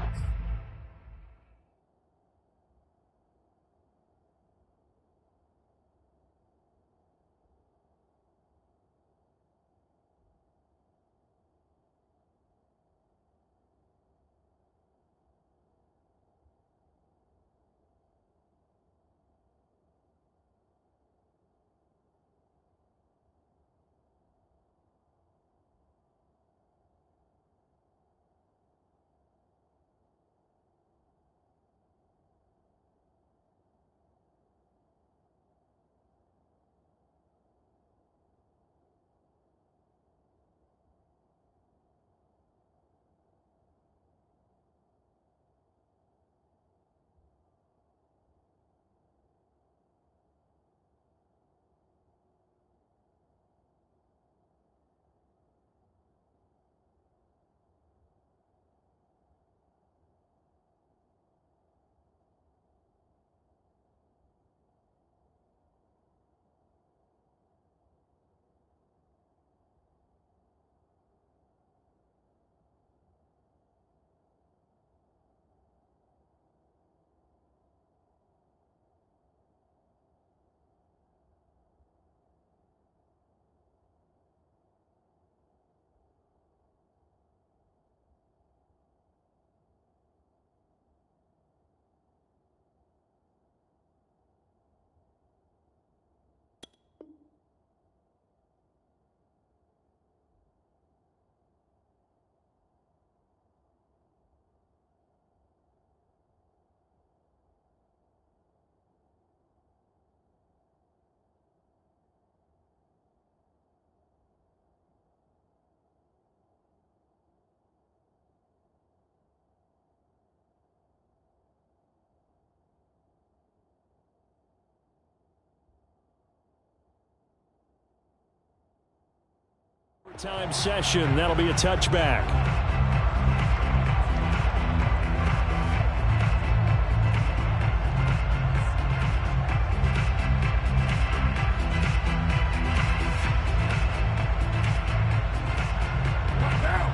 B: Time session. That'll be a touchback.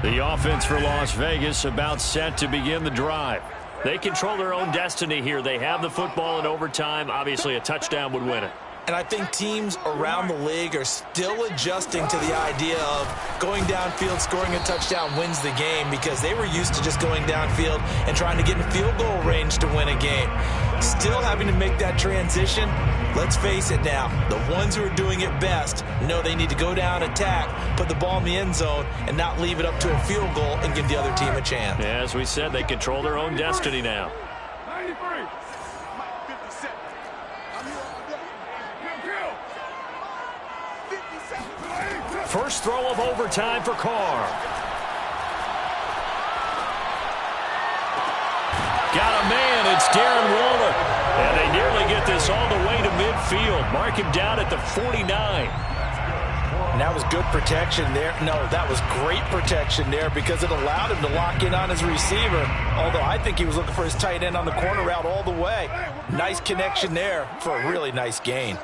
B: The offense for Las Vegas about set to begin the drive. They control their own destiny here. They have the football in overtime. Obviously, a touchdown would win it.
E: And I think teams around the league are still adjusting to the idea of going downfield, scoring a touchdown wins the game, because they were used to just going downfield and trying to get in field goal range to win a game. Still having to make that transition. Let's face it now, the ones who are doing it best know they need to go down, attack, put the ball in the end zone, and not leave it up to a field goal and give the other team a chance.
B: Yeah, as we said, they control their own destiny now. First throw of overtime for Carr. Got a man. It's Darren Waller. And they nearly get this all the way to midfield. Mark him down at the 49.
D: And that was good protection there. No, that was great protection there because it allowed him to lock in on his receiver. Although I think he was looking for his tight end on the corner route all the way. Nice connection there for a really nice gain.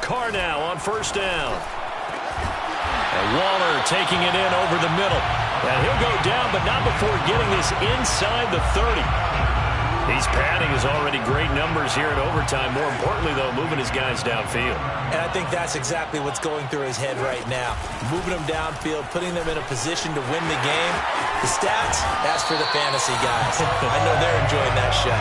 B: Carr now on first down. And Waller taking it in over the middle. And he'll go down, but not before getting this inside the 30. He's padding his already great numbers here in overtime. More importantly, though, moving his guys downfield.
E: And I think that's exactly what's going through his head right now. Moving them downfield, putting them in a position to win the game. The stats, that's for the fantasy guys. I know they're enjoying that show.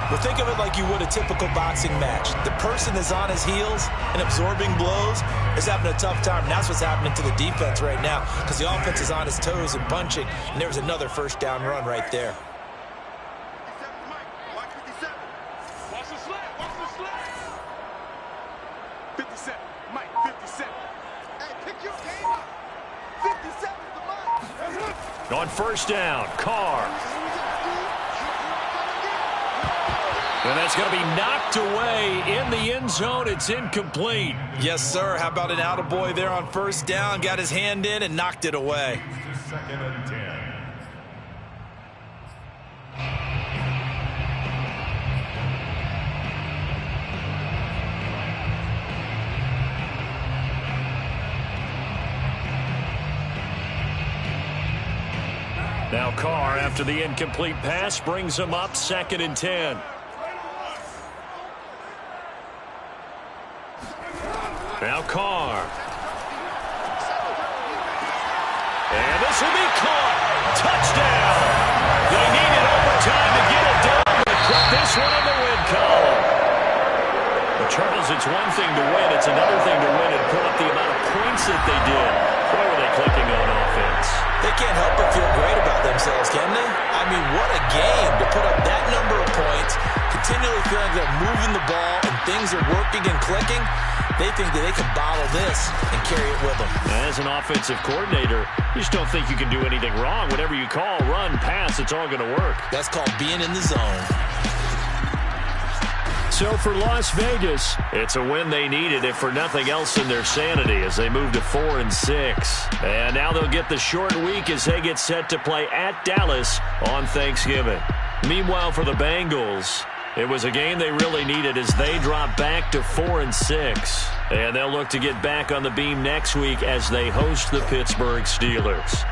E: But think of it like you would a typical boxing match. The person is on his heels and absorbing blows is having a tough time. And that's what's happening to the defense right now because the offense is on his toes and punching. And there's another first down run right there.
F: Watch the slap. Watch the slap. 57. Mike, 57. Hey, pick your game up. 57 to Mike.
B: On first down, Carr. And that's going to be knocked away in the end zone. It's incomplete.
E: Yes, sir. How about an attaboy there on first down? Got his hand in and knocked it away.
C: Second and 10.
B: Now Carr, after the incomplete pass, brings him up second and 10. Now Carr. And this will be caught. Touchdown. They needed overtime to get it done. They put this one in the win column. But Charles, it's one thing to win. It's another thing to win and put up the amount of points that they did. Boy, were they clicking on offense.
E: They can't help but feel great about themselves, can they? I mean, what a game to put up that number of points, continually feeling they're moving the ball and things are working and clicking. They think that they can bottle this and carry it with them.
B: As an offensive coordinator, you just don't think you can do anything wrong. Whatever you call, run, pass, it's all going to work.
E: That's called being in the zone.
B: So for Las Vegas, it's a win they needed, if for nothing else in their sanity, as they move to 4-6. And now they'll get the short week as they get set to play at Dallas on Thanksgiving. Meanwhile, for the Bengals, it was a game they really needed as they drop back to 4-6. And they'll look to get back on the beam next week as they host the Pittsburgh Steelers.